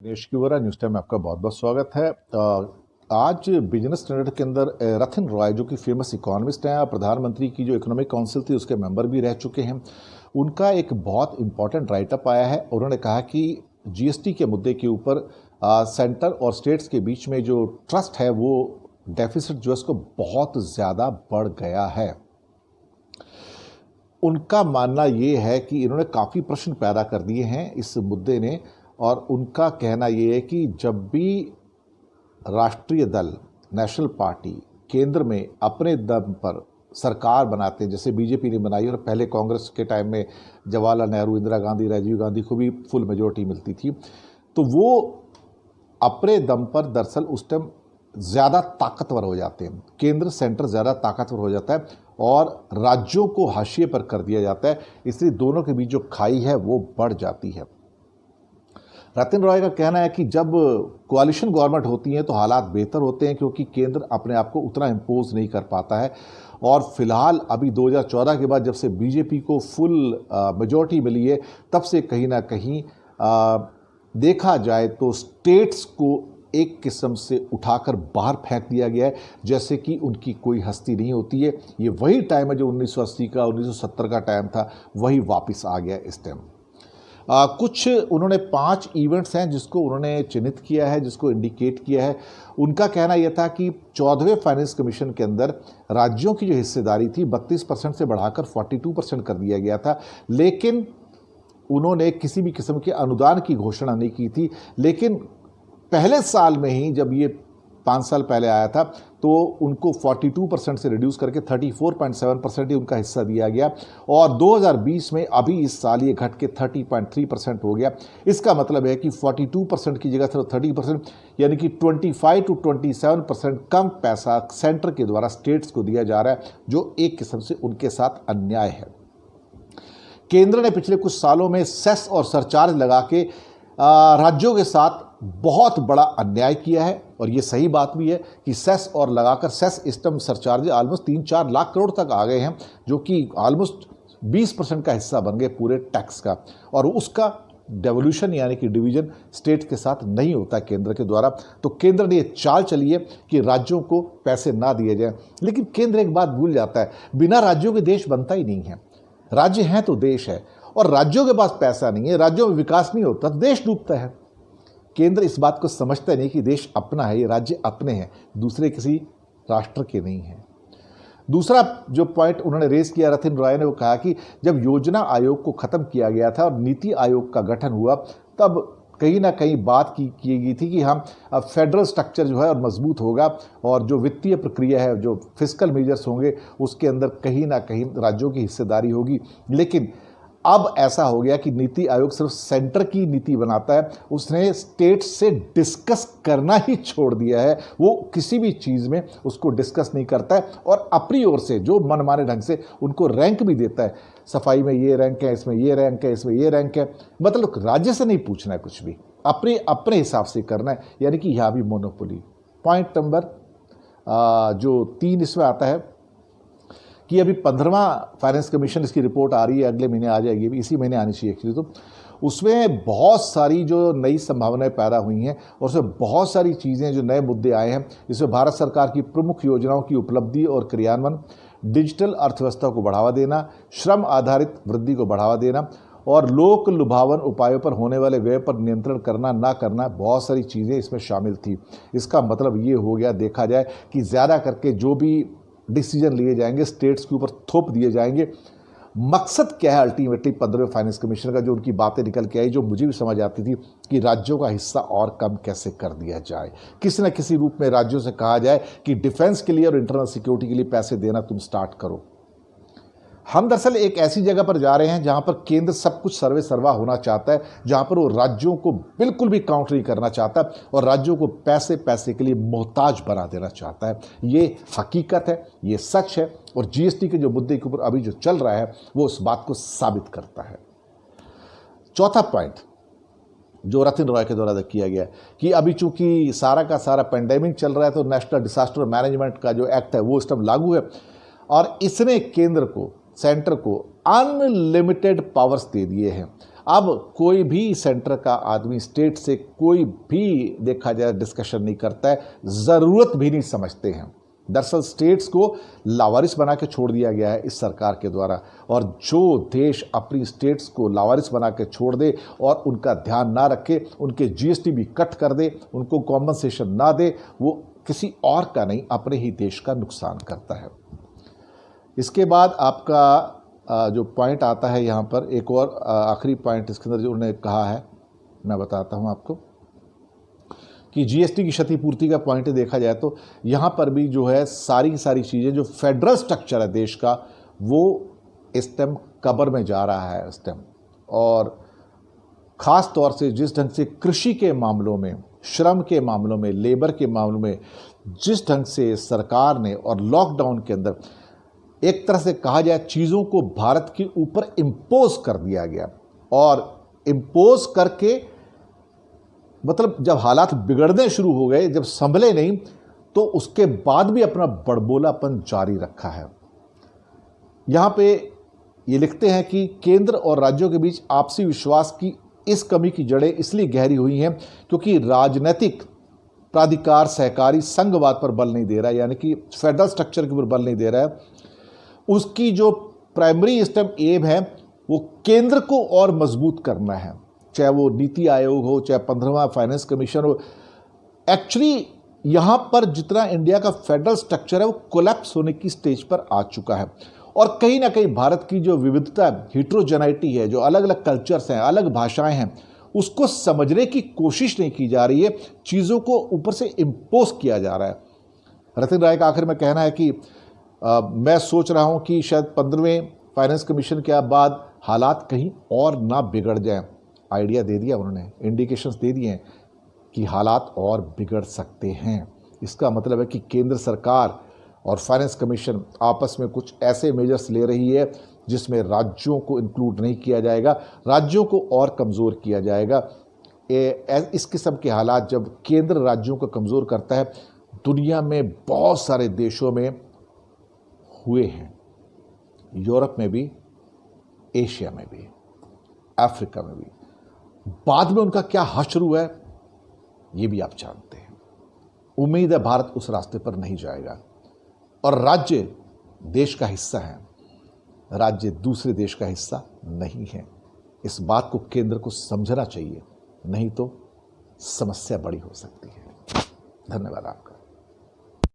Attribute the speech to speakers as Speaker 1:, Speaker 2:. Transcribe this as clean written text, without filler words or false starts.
Speaker 1: Dinesh किवरा news time में आपका बहुत बहुत स्वागत है। आज बिजनेस स्टैंडर्ड के अंदर रतिन रॉय जो कि फेमस इकोनॉमिस्ट हैं, प्रधानमंत्री की जो इकोनॉमिक काउंसिल थी उसके मेंबर भी रह चुके हैं, उनका एक बहुत इंपॉर्टेंट राइटअप आया है। उन्होंने कहा कि जीएसटी के मुद्दे के ऊपर सेंटर और स्टेट्स के बीच में जो ट्रस्ट है वो डेफिसिट जो है उसको बहुत ज़्यादा बढ़ गया है। उनका मानना ये है कि इन्होंने काफ़ी प्रश्न पैदा कर दिए हैं इस मुद्दे ने, और उनका कहना ये है कि जब भी राष्ट्रीय दल नेशनल पार्टी केंद्र में अपने दम पर सरकार बनाते हैं, जैसे बीजेपी ने बनाई और पहले कांग्रेस के टाइम में जवाहरलाल नेहरू, इंदिरा गांधी, राजीव गांधी को भी फुल मेजोरिटी मिलती थी, तो वो अपने दम पर दरअसल उस टाइम ज़्यादा ताकतवर हो जाते हैं। केंद्र सेंटर ज़्यादा ताकतवर हो जाता है और राज्यों को हाशिए पर कर दिया जाता है, इसलिए दोनों के बीच जो खाई है वो बढ़ जाती है। रतिन रॉय का कहना है कि जब कोalition गवर्नमेंट होती है तो हालात बेहतर होते हैं, क्योंकि केंद्र अपने आप को उतना इम्पोज नहीं कर पाता है। और फिलहाल अभी 2014 के बाद जब से बीजेपी को फुल मेजॉरिटी मिली है, तब से कहीं ना कहीं देखा जाए तो स्टेट्स को एक किस्म से उठाकर बाहर फेंक दिया गया है, जैसे कि उनकी कोई हस्ती नहीं होती है। ये वही टाइम है जो 1980 का 1970 का टाइम था, वही वापस आ गया इस टाइम। कुछ उन्होंने 5 इवेंट्स हैं जिसको उन्होंने चिन्हित किया है, जिसको इंडिकेट किया है। उनका कहना यह था कि 14वें फाइनेंस कमीशन के अंदर राज्यों की जो हिस्सेदारी थी 32% से बढ़ाकर 42% कर दिया गया था, लेकिन उन्होंने किसी भी किस्म के अनुदान की घोषणा नहीं की थी। लेकिन पहले साल में ही, जब ये 5 साल पहले आया था, तो उनको 42% से रिड्यूस करके 34.7% ही उनका हिस्सा दिया गया, और 2020 में अभी इस साल ये घट के 30.3% हो गया। इसका मतलब है कि 42% की जगह सिर्फ 30%, यानी कि 25 to 27% कम पैसा सेंटर के द्वारा स्टेट्स को दिया जा रहा है, जो एक किस्म से उनके साथ अन्याय है। केंद्र ने पिछले कुछ सालों में सेस और सरचार्ज लगा के राज्यों के साथ बहुत बड़ा अन्याय किया है, और ये सही बात भी है कि सेस और लगाकर cess system surcharge almost 3-4 lakh crore तक आ गए हैं, जो कि ऑलमोस्ट 20% का हिस्सा बन गए पूरे टैक्स का, और उसका डेवोल्यूशन यानी कि डिवीजन स्टेट के साथ नहीं होता केंद्र के द्वारा। तो केंद्र ने ये चाल चली है कि राज्यों को पैसे ना दिए जाएं, लेकिन केंद्र एक बात भूल जाता है, बिना राज्यों के देश बनता ही नहीं है। राज्य हैं तो देश है, और राज्यों के पास पैसा नहीं है, राज्यों में विकास नहीं होता तो देश डूबता है। केंद्र इस बात को समझता नहीं कि देश अपना है, ये राज्य अपने हैं, दूसरे किसी राष्ट्र के नहीं हैं। दूसरा जो पॉइंट उन्होंने रेज किया रतिन रॉय ने, वो कहा कि जब योजना आयोग को ख़त्म किया गया था और नीति आयोग का गठन हुआ, तब कहीं ना कहीं बात की गई थी कि हम अब फेडरल स्ट्रक्चर जो है और मजबूत होगा, और जो वित्तीय प्रक्रिया है, जो फिस्कल मेजर्स होंगे, उसके अंदर कहीं ना कहीं राज्यों की हिस्सेदारी होगी। लेकिन अब ऐसा हो गया कि नीति आयोग सिर्फ सेंटर की नीति बनाता है, उसने स्टेट से डिस्कस करना ही छोड़ दिया है। वो किसी भी चीज़ में उसको डिस्कस नहीं करता है, और अपनी ओर से जो मनमाने ढंग से उनको रैंक भी देता है, सफाई में ये रैंक है, इसमें ये रैंक है, इसमें ये रैंक है। मतलब राज्य से नहीं पूछना है कुछ भी, अपने अपने हिसाब से करना है, यानी कि यहाँ भी मोनोपोली। पॉइंट नंबर जो 3 इसमें आता है कि अभी 15वां फाइनेंस कमीशन, इसकी रिपोर्ट आ रही है, अगले महीने आ जाएगी, इसी महीने आनी चाहिए एक्चुअली। तो उसमें बहुत सारी जो नई संभावनाएं पैदा हुई हैं, और उसमें बहुत सारी चीज़ें जो नए मुद्दे आए हैं। इसमें भारत सरकार की प्रमुख योजनाओं की उपलब्धि और क्रियान्वयन, डिजिटल अर्थव्यवस्था को बढ़ावा देना, श्रम आधारित वृद्धि को बढ़ावा देना, और लोक लुभावन उपायों पर होने वाले व्यय पर नियंत्रण करना ना करना, बहुत सारी चीज़ें इसमें शामिल थी। इसका मतलब ये हो गया, देखा जाए कि ज़्यादा करके जो भी डिसीजन लिए जाएंगे स्टेट्स के ऊपर थोप दिए जाएंगे। मकसद क्या है अल्टीमेटली 15वें फाइनेंस कमीशन का, जो उनकी बातें निकल के आई, जो मुझे भी समझ आती थी, कि राज्यों का हिस्सा और कम कैसे कर दिया जाए, किसी न किसी रूप में राज्यों से कहा जाए कि डिफेंस के लिए और इंटरनल सिक्योरिटी के लिए पैसे देना तुम स्टार्ट करो। हम दरअसल एक ऐसी जगह पर जा रहे हैं जहां पर केंद्र सब कुछ सर्वे सर्वा होना चाहता है, जहां पर वो राज्यों को बिल्कुल भी काउंटर नहीं करना चाहता, और राज्यों को पैसे पैसे के लिए मोहताज बना देना चाहता है। ये हकीकत है, ये सच है, और जीएसटी के जो मुद्दे के ऊपर अभी जो चल रहा है वो उस बात को साबित करता है। चौथा पॉइंट जो रतिन रॉय के द्वारा किया गया कि अभी चूंकि सारा का सारा पेंडेमिक चल रहा है, तो नेशनल डिजास्टर मैनेजमेंट का जो एक्ट है वो इस टाइम लागू है, और इसने केंद्र को, सेंटर को अनलिमिटेड पावर्स दे दिए हैं। अब कोई भी सेंटर का आदमी स्टेट से कोई भी देखा जाए डिस्कशन नहीं करता है, ज़रूरत भी नहीं समझते हैं। दरअसल स्टेट्स को लावारिस बना के छोड़ दिया गया है इस सरकार के द्वारा, और जो देश अपनी स्टेट्स को लावारिस बना के छोड़ दे और उनका ध्यान ना रखे, उनके जीएसटी भी कट कर दे, उनको कॉम्पनसेशन ना दे, वो किसी और का नहीं अपने ही देश का नुकसान करता है। इसके बाद आपका जो पॉइंट आता है यहाँ पर, एक और आखिरी पॉइंट इसके अंदर जो उन्होंने कहा है मैं बताता हूँ आपको, कि जीएसटी की क्षतिपूर्ति का पॉइंट देखा जाए तो यहाँ पर भी जो है सारी की सारी चीज़ें, जो फेडरल स्ट्रक्चर है देश का, वो इस टाइम कब्र में जा रहा है इस टाइम। और ख़ास तौर से जिस ढंग से कृषि के मामलों में, श्रम के मामलों में, लेबर के मामलों में जिस ढंग से सरकार ने और लॉकडाउन के अंदर एक तरह से कहा जाए चीज़ों को भारत के ऊपर इम्पोज कर दिया गया, और इम्पोज करके मतलब जब हालात बिगड़ने शुरू हो गए, जब संभले नहीं, तो उसके बाद भी अपना बड़बोलापन जारी रखा है। यहाँ पे ये लिखते हैं कि केंद्र और राज्यों के बीच आपसी विश्वास की इस कमी की जड़ें इसलिए गहरी हुई हैं क्योंकि राजनीतिक प्राधिकार सहकारी संघवाद पर बल नहीं दे रहा है, यानी कि फेडरल स्ट्रक्चर के ऊपर बल नहीं दे रहा है। उसकी जो प्राइमरी इस टाइम एम है वो केंद्र को और मजबूत करना है, चाहे वो नीति आयोग हो, चाहे 15वां फाइनेंस कमीशन हो। एक्चुअली यहाँ पर जितना इंडिया का फेडरल स्ट्रक्चर है वो कोलैप्स होने की स्टेज पर आ चुका है, और कहीं ना कहीं भारत की जो विविधता, हिट्रोजेनाइटी है, जो अलग अलग कल्चर्स हैं, अलग भाषाएं हैं, उसको समझने की कोशिश नहीं की जा रही है, चीज़ों को ऊपर से इम्पोज किया जा रहा है। रतिन राय का आखिर में कहना है कि मैं सोच रहा हूं कि शायद 15वें फाइनेंस कमीशन के बाद हालात कहीं और ना बिगड़ जाएं। आइडिया दे दिया उन्होंने, इंडिकेशंस दे दिए हैं कि हालात और बिगड़ सकते हैं। इसका मतलब है कि केंद्र सरकार और फाइनेंस कमीशन आपस में कुछ ऐसे मेजर्स ले रही है जिसमें राज्यों को इंक्लूड नहीं किया जाएगा, राज्यों को और कमज़ोर किया जाएगा। इस किस्म के हालात जब केंद्र राज्यों को कमज़ोर करता है, दुनिया में बहुत सारे देशों में हुए हैं, यूरोप में भी, एशिया में भी, अफ्रीका में भी। बाद में उनका क्या हश्र हुआ है ये भी आप जानते हैं। उम्मीद है भारत उस रास्ते पर नहीं जाएगा, और राज्य देश का हिस्सा है, राज्य दूसरे देश का हिस्सा नहीं है। इस बात को केंद्र को समझना चाहिए, नहीं तो समस्या बड़ी हो सकती है। धन्यवाद आपका।